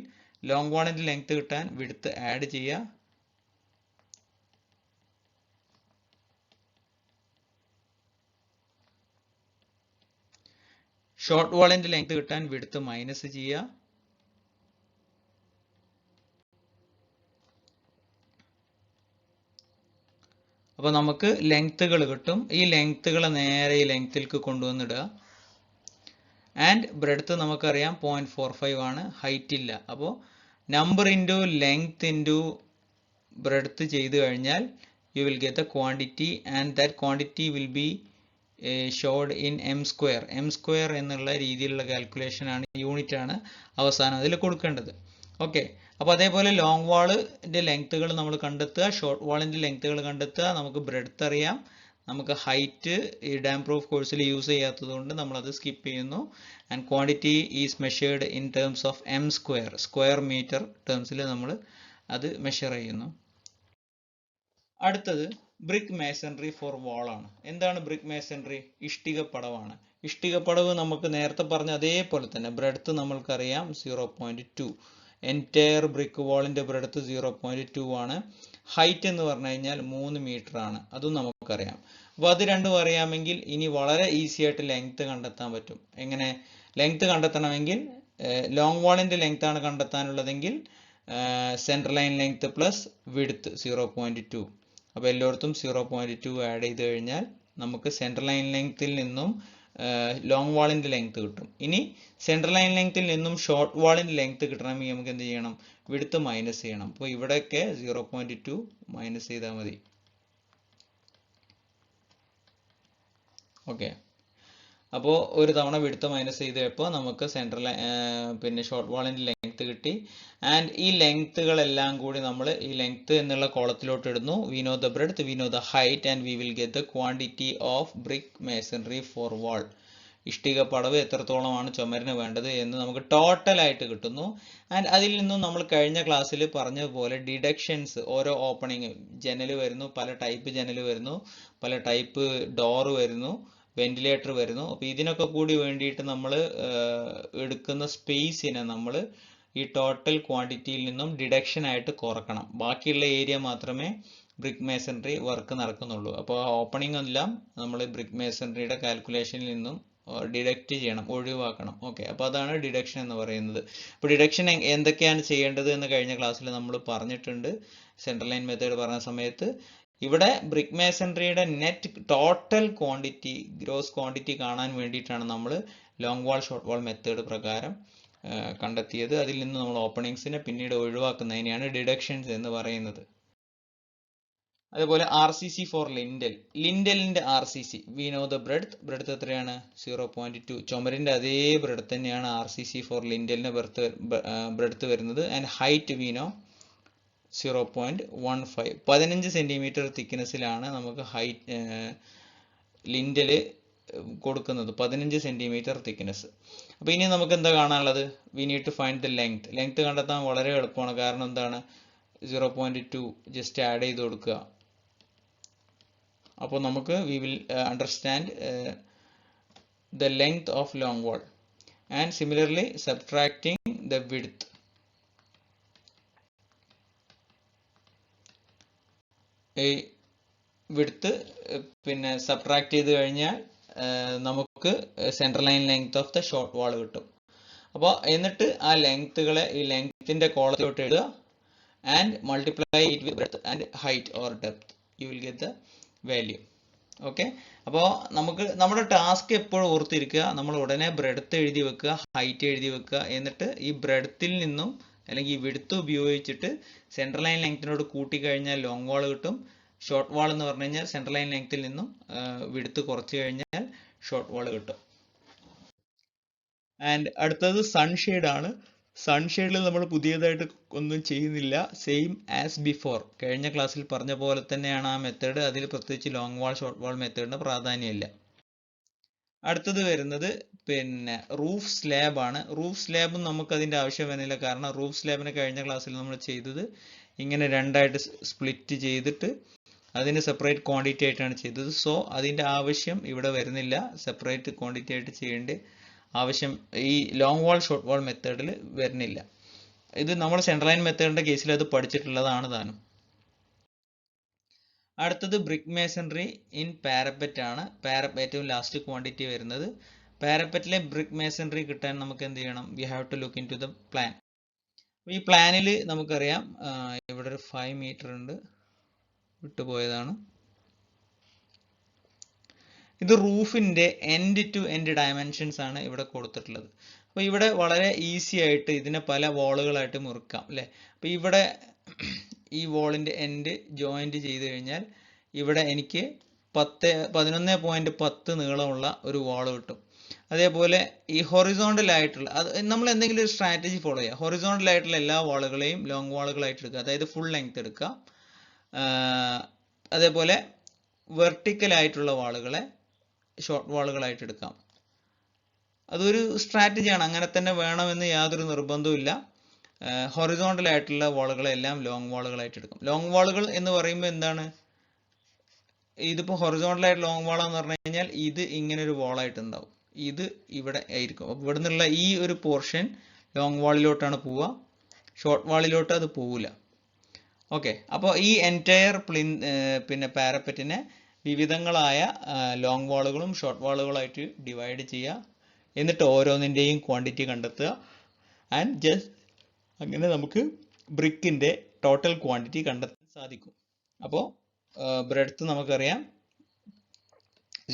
ലോങ് വാളിൻ്റെ ലെങ്ത്ത് കിട്ടാൻ വിഡ്ത്ത് ആഡ് ചെയ്യുക. ഷോർട്ട് വാളിൻ്റെ ലെങ്ത്ത് കിട്ടാൻ വിഡ്ത്ത് മൈനസ് ചെയ്യുക. അപ്പോൾ നമുക്ക് ലെങ്ത്തുകൾ കിട്ടും. ഈ ലെങ്ത്തുകൾ നേരെ ഈ ലെങ്ത്തിലേക്ക് കൊണ്ടുവന്നിടുക. ആൻഡ് ബ്രെഡ്ത്ത് നമുക്കറിയാം 0.45 ആണ്, ഹൈറ്റ് ഇല്ല. അപ്പോൾ number into length into breadth ചെയ്ത് കഴിഞ്ഞാൽ you will get the quantity and that quantity will be showed in m². m² എന്നുള്ള രീതിയിലുള്ള കാൽക്കുലേഷൻ ആണ്, യൂണിറ്റ് ആണ് അവസാനം അതിൽ കൊടുക്കേണ്ടത്. ഓക്കെ, അപ്പോൾ അതേപോലെ ലോങ് വാളിൻ്റെ ലെങ്ത്തുകൾ നമ്മൾ കണ്ടെത്തുക, ഷോർട്ട് വാളിൻ്റെ ലെങ്ത്തുകൾ കണ്ടെത്തുക. നമുക്ക് ബ്രെഡ്ത്ത് അറിയാം, നമുക്ക് ഹൈറ്റ് ഈ ഡാം പ്രൂഫ് കോഴ്സിൽ യൂസ് ചെയ്യാത്തത് കൊണ്ട് നമ്മളത് സ്കിപ്പ് ചെയ്യുന്നു. And quantity is measured in terms of m², square metre ടേംസിൽ നമ്മൾ അത് മെഷർ ചെയ്യുന്നു. അടുത്തത് ബ്രിക്ക് മേസൺറി ഫോർ വാൾ ആണ്. എന്താണ് ബ്രിക്ക് മേസൺറി? ഇഷ്ടിക പടവാണ്. ഇഷ്ടിക പടവ് നമുക്ക് നേരത്തെ പറഞ്ഞ അതേപോലെ തന്നെ ബ്രെഡ്ത്ത് നമ്മൾക്കറിയാം 0.2. എൻറ്റയർ ബ്രിക്ക് വാളിൻ്റെ ബ്രെഡ്ത്ത് 0.2 ആണ്. ഹൈറ്റ് എന്ന് പറഞ്ഞു കഴിഞ്ഞാൽ 3 മീറ്റർ ആണ്, അതും നമുക്കറിയാം. അപ്പോൾ അത് രണ്ടും അറിയാമെങ്കിൽ ഇനി വളരെ ഈസി ആയിട്ട് ലെങ്ത് കണ്ടെത്താൻ പറ്റും. എങ്ങനെ ലെങ്ത് കണ്ടെത്തണമെങ്കിൽ ലോങ് വാളിന്റെ ലെങ്ത് ആണ് കണ്ടെത്താനുള്ളതെങ്കിൽ central line length plus width 0.2. അപ്പോൾ എല്ലായിടത്തും 0.2 ആഡ് ചെയ്ത് കഴിഞ്ഞാൽ നമുക്ക് സെൻട്രൽ ലൈൻ ലെങ്ത്തിൽ നിന്നും ലോങ് വാളിന്റെ ലെങ്ത് കിട്ടും. ഇനി സെൻട്രൽ ലൈൻ ലെങ്ത്തിൽ നിന്നും ഷോർട്ട് വാളിന്റെ ലെങ്ത് കിട്ടണമെങ്കിൽ നമുക്ക് എന്ത് ചെയ്യണം? വിഡ്ത്ത് മൈനസ് ചെയ്യണം. അപ്പോൾ ഇവിടെയൊക്കെ 0.2 മൈനസ് ചെയ്താൽ മതി. ഓക്കെ, അപ്പോൾ ഒരു തവണ വിഡ്ത്ത് മൈനസ് ചെയ്തപ്പോൾ നമുക്ക് സെൻട്രൽ പിന്നെ ഷോർട്ട് വാളിന്റെ ലെങ്ത് കിട്ടി. ആൻഡ് ഈ ലെങ്ത്തുകളെല്ലാം കൂടി നമ്മൾ ഈ ലെങ്ത് എന്നുള്ള കോളത്തിലോട്ട് ഇടുന്നു. We know the breadth, we know the height, and we will get the quantity of brick masonry for wall. ഇഷ്ടിക പടവ് എത്രത്തോളമാണ് ചുമരിന് വേണ്ടത് എന്ന് നമുക്ക് ടോട്ടൽ ആയിട്ട് കിട്ടുന്നു. ആൻഡ് അതിൽ നിന്നും നമ്മൾ കഴിഞ്ഞ ക്ലാസ്സിൽ പറഞ്ഞതുപോലെ ഡിഡക്ഷൻസ്, ഓരോ ഓപ്പണിങ്, ജനൽ വരുന്നു, പല ടൈപ്പ് ജനൽ വരുന്നു, പല ടൈപ്പ് ഡോർ വരുന്നു, വെന്റിലേറ്റർ വരുന്നു. അപ്പോൾ ഇതിനൊക്കെ കൂടി വേണ്ടിയിട്ട് നമ്മൾ എടുക്കുന്ന സ്പേസിനെ നമ്മൾ ഈ ടോട്ടൽ ക്വാണ്ടിറ്റിയിൽ നിന്നും ഡിഡക്ഷൻ ആയിട്ട് കുറക്കണം. ബാക്കിയുള്ള ഏരിയ മാത്രമേ ബ്രിക്ക് മേസൺറി വർക്ക് നടക്കുന്നുള്ളൂ. അപ്പോൾ ഓപ്പണിംഗ് എല്ലാം നമ്മൾ ബ്രിക്ക് മേസൺറിയുടെ കാൽക്കുലേഷനിൽ നിന്നും ഡിഡക്റ്റ് ചെയ്യണം, ഒഴിവാക്കണം. ഓക്കെ, അപ്പോൾ അതാണ് ഡിഡക്ഷൻ എന്ന് പറയുന്നത്. അപ്പോൾ ഡിഡക്ഷൻ എന്തൊക്കെയാണ് ചെയ്യേണ്ടത് എന്ന് കഴിഞ്ഞ ക്ലാസ്സിൽ നമ്മൾ പറഞ്ഞിട്ടുണ്ട്, സെൻട്രൽ ലൈൻ മെത്തേഡ് പറഞ്ഞ സമയത്ത്. ഇവിടെ ബ്രിക്ക് മേസൺറിയുടെ net total quantity, gross quantity കാണാൻ വേണ്ടിയിട്ടാണ് നമ്മൾ long wall short wall method പ്രകാരം കണ്ടെത്തിയത്. അതിൽ നിന്ന് നമ്മൾ ഓപ്പണിങ്സിനെ പിന്നീട് ഒഴിവാക്കുന്നതിനെയാണ് ഡിഡക്ഷൻസ് എന്ന് പറയുന്നത്. അതുപോലെ RCC ഫോർ ലിൻഡൽ, ലിൻഡലിന്റെ RCC we know the breadth എത്രയാണ്? 0.2. ചുമരിന്റെ അതേ ബ്രെഡ്ത്ത് തന്നെയാണ് RCC ഫോർ ലിൻഡലിന്റെ ബ്രെഡ്ത്ത് വരുന്നത്. And height we know 0.15. 15 centimetre തിക്നെസ്സിലാണ് നമുക്ക് ഹൈറ്റ് ലിൻഡൽ കൊടുക്കുന്നത്, 15 സെന്റിമീറ്റർ തിക്നെസ്. അപ്പോൾ ഇനി നമുക്ക് എന്താ കാണാനുള്ളത്? We need to find the length. Length കണ്ടെത്താൻ വളരെ എളുപ്പമാണ്. കാരണം എന്താണ്? 0.2 ജസ്റ്റ് ആഡ് ചെയ്ത് കൊടുക്കുക. അപ്പോൾ നമുക്ക് we will understand the length of long wall. And similarly subtracting the width. ഈ വിഡ്ത്ത് പിന്നെ സബ്ട്രാക്ട് ചെയ്ത് കഴിഞ്ഞാൽ നമുക്ക് central line length of the short വാൾ കിട്ടും. അപ്പോൾ എന്നിട്ട് ആ ലെങ്ത്തുകളെ ഈ ലെങ്ത്തിന്റെ കോളത്തിലോട്ട് ഇടുക and multiply it with breadth and height or depth. You will get the value. Okay, അപ്പോൾ നമുക്ക് നമ്മുടെ ടാസ്ക് എപ്പോഴും ഓർത്തിരിക്കുക, നമ്മൾ ഉടനെ ബ്രെഡ്ത്ത് എഴുതി വെക്കുക, ഹൈറ്റ് എഴുതി വെക്കുക. എന്നിട്ട് ഈ ബ്രെഡ്ത്തിൽ നിന്നും അല്ലെങ്കിൽ ഈ വിഡ്ത്ത് ഉപയോഗിച്ചിട്ട് സെൻട്രൽ ലൈൻ ലെങ്ത്തിനോട് കൂട്ടിക്കഴിഞ്ഞാൽ ലോങ് വാൾ കിട്ടും. ഷോർട്ട് വാൾ എന്ന് പറഞ്ഞു കഴിഞ്ഞാൽ സെൻട്രൽ ലൈൻ ലെങ്ത്തിൽ നിന്നും വിഡ്ത്ത് കുറച്ച് കഴിഞ്ഞാൽ ഷോർട്ട് വാൾ കിട്ടും. ആൻഡ് അടുത്തത് സൺഷെയ്ഡ് ആണ്. സൺഷെയ്ഡിൽ നമ്മൾ പുതിയതായിട്ട് ഒന്നും ചെയ്യുന്നില്ല, സെയിം ആസ് ബിഫോർ. കഴിഞ്ഞ ക്ലാസ്സിൽ പറഞ്ഞ പോലെ തന്നെയാണ് ആ മെത്തേഡ്. അതിൽ പ്രത്യേകിച്ച് ലോങ് വാൾ ഷോർട്ട് വാൾ മെത്തേഡിന് പ്രാധാന്യമില്ല. അടുത്തത് വരുന്നത് പിന്നെ റൂഫ് സ്ലാബ് ആണ്. റൂഫ് സ്ലാബും നമുക്ക് അതിൻ്റെ ആവശ്യം വരുന്നില്ല. കാരണം റൂഫ് സ്ലാബിനെ കഴിഞ്ഞ ക്ലാസ്സിൽ നമ്മൾ ചെയ്തത് ഇങ്ങനെ രണ്ടായിട്ട് സ്പ്ലിറ്റ് ചെയ്തിട്ട് അതിന് സെപ്പറേറ്റ് ക്വാണ്ടിറ്റി ആയിട്ടാണ് ചെയ്തത്. സോ അതിൻ്റെ ആവശ്യം ഇവിടെ വരുന്നില്ല, സെപ്പറേറ്റ് ക്വാണ്ടിറ്റി ആയിട്ട് ചെയ്യേണ്ട ആവശ്യം ഈ ലോങ് വാൾ ഷോർട്ട് വാൾ മെത്തേഡിൽ വരുന്നില്ല. ഇത് നമ്മൾ സെൻട്രൽ ലൈൻ മെത്തേഡിന്റെ കേസിൽ അത് പഠിച്ചിട്ടുള്ളതാണ് താനും. അടുത്തത് ബ്രിക്ക് മേസൺറി ഇൻ പാരപ്പറ്റ് ആണ്. ഏറ്റവും ലാസ്റ്റ് ക്വാണ്ടിറ്റി വരുന്നത്. പാരപ്പറ്റിലെ ബ്രിക്ക് മേസൺറി കിട്ടാൻ നമുക്ക് എന്ത് ചെയ്യണം? We have to look into the plan. ഈ പ്ലാനിൽ നമുക്കറിയാം ഇവിടെ ഒരു 5 മീറ്റർ ഉണ്ട്, വിട്ടുപോയതാണ്. ഇത് റൂഫിന്റെ എൻഡ് ടു എൻഡ് ഡയമെൻഷൻസ് ആണ് ഇവിടെ കൊടുത്തിട്ടുള്ളത്. അപ്പോൾ ഇവിടെ വളരെ ഈസി ആയിട്ട് ഇതിനെ പല വാളുകളായിട്ട് മുറിക്കാം അല്ലേ. അപ്പോൾ ഇവിടെ ഈ വാളിന്റെ എൻഡ് ജോയിന്റ് ചെയ്ത് കഴിഞ്ഞാൽ ഇവിടെ എനിക്ക് 11.10 നീളമുള്ള ഒരു വാൾ കിട്ടും. അതേപോലെ ഈ ഹൊറിസോണ്ടൽ ആയിട്ടുള്ള അത് നമ്മൾ എന്തെങ്കിലും ഒരു സ്ട്രാറ്റജി ഫോളോ ചെയ്യുക. ഹൊറിസോണ്ടൽ ആയിട്ടുള്ള എല്ലാ വാളുകളെയും ലോങ് വാളുകളായിട്ട് എടുക്കുക, അതായത് ഫുൾ ലെങ്ത് എടുക്കുക. അതേപോലെ വെർട്ടിക്കൽ ആയിട്ടുള്ള വാളുകളെ ഷോർട്ട് വാളുകളായിട്ട് എടുക്കാം. അതൊരു സ്ട്രാറ്റജിയാണ്, അങ്ങനെ തന്നെ വേണമെന്ന് യാതൊരു നിർബന്ധവുമില്ല. ഹൊറിസോണ്ടൽ ആയിട്ടുള്ള വാളുകളെല്ലാം ലോങ് വാളുകളായിട്ട് എടുക്കും. ലോങ് വാളുകൾ എന്ന് പറയുമ്പോൾ എന്താണ്? ഇതിപ്പോൾ ഹൊറിസോണ്ടൽ ആയിട്ട് ലോങ് വാളാന്ന് പറഞ്ഞു കഴിഞ്ഞാൽ ഇത് ഇങ്ങനെ ഒരു വാളായിട്ട് ഉണ്ടാവും, ഇത് ഇവിടെ ആയിരിക്കും. അപ്പോൾ ഇവിടെ നിന്നുള്ള ഈ ഒരു പോർഷൻ ലോങ് വാളിലോട്ടാണ് പോവുക, ഷോർട്ട് വാളിലോട്ട് അത് പോവില്ല. ഓക്കെ, അപ്പോൾ ഈ എൻറ്റയർ പിന്നെ പാരപ്പറ്റിനെ വിവിധങ്ങളായ ലോങ് വാളുകളും ഷോർട്ട് വാളുകളായിട്ട് ഡിവൈഡ് ചെയ്യുക. എന്നിട്ട് ഓരോന്നിൻ്റെയും ക്വാണ്ടിറ്റി കണ്ടെത്തുക. ആൻഡ് ജസ്റ്റ് അങ്ങനെ നമുക്ക് ബ്രിക്കിൻ്റെ ടോട്ടൽ ക്വാണ്ടിറ്റി കണ്ടെത്താൻ സാധിക്കും. അപ്പോൾ ബ്രെഡ്ത്ത് നമുക്കറിയാം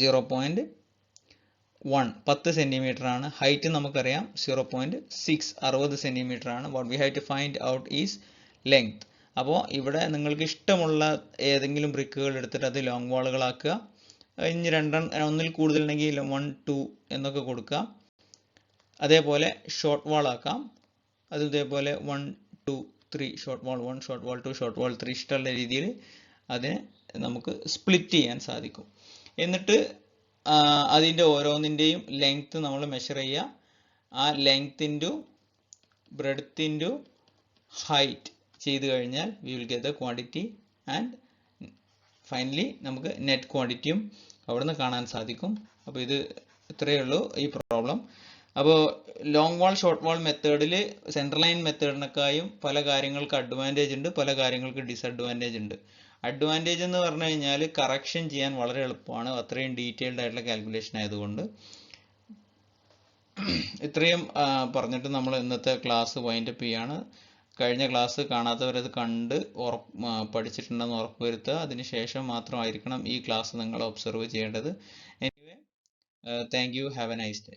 0.1 10 സെൻറ്റിമീറ്റർ ആണ്. ഹൈറ്റ് നമുക്കറിയാം 0.6 60 സെൻറ്റിമീറ്റർ ആണ്. What we have to find out is length. അപ്പോൾ ഇവിടെ നിങ്ങൾക്ക് ഇഷ്ടമുള്ള ഏതെങ്കിലും ബ്രിക്കുകൾ എടുത്തിട്ട് അത് ലോങ് വാളുകളാക്കുക. ഇനി ഒന്നിൽ കൂടുതലുണ്ടെങ്കിൽ 1 2 എന്നൊക്കെ കൊടുക്കുക. അതേപോലെ ഷോർട്ട് വാൾ ആക്കാം. അത് ഇതേപോലെ 1 2 3 short wall 1 short wall 2 short wall 3 ഇഷ്ടമുള്ള രീതിയിൽ അതിനെ നമുക്ക് സ്പ്ലിറ്റ് ചെയ്യാൻ സാധിക്കും. എന്നിട്ട് അതിൻ്റെ ഓരോന്നിൻ്റെയും ലെങ്ത്ത് നമ്മൾ മെഷർ ചെയ്യുക. ആ length into breadth into height ചെയ്ത് കഴിഞ്ഞാൽ V will get the quantity and finally നമുക്ക് നെറ്റ് ക്വാണ്ടിറ്റിയും അവിടുന്ന് കാണാൻ സാധിക്കും. അപ്പോൾ ഇത് ഇത്രയേ ഉള്ളൂ ഈ പ്രോബ്ലം. അപ്പോൾ ലോങ് വാൾ ഷോർട്ട് വാൾ മെത്തേഡിൽ സെൻട്രൽ ലൈൻ മെത്തേഡിനേക്കാളും പല കാര്യങ്ങൾക്ക് അഡ്വാൻറ്റേജ് ഉണ്ട്, പല കാര്യങ്ങൾക്ക് ഡിസഡ്വാൻറ്റേജ് ഉണ്ട്. അഡ്വാൻറ്റേജ് എന്ന് പറഞ്ഞു കഴിഞ്ഞാൽ കറക്ഷൻ ചെയ്യാൻ വളരെ എളുപ്പമാണ്, അത്രയും ഡീറ്റെയിൽഡ് ആയിട്ടുള്ള കാൽക്കുലേഷൻ ആയതുകൊണ്ട്. ഇത്രയും പറഞ്ഞിട്ട് നമ്മൾ ഇന്നത്തെ ക്ലാസ് വൈൻഡപ്പ് ചെയ്യാണ്. കഴിഞ്ഞ ക്ലാസ് കാണാത്തവരത് കണ്ട് പഠിച്ചിട്ടുണ്ടെന്ന് ഉറപ്പുവരുത്തുക. അതിനുശേഷം മാത്രമായിരിക്കണം ഈ ക്ലാസ് നിങ്ങൾ ഒബ്സർവ് ചെയ്യേണ്ടത്. Anyway, thank you. Have A nice day.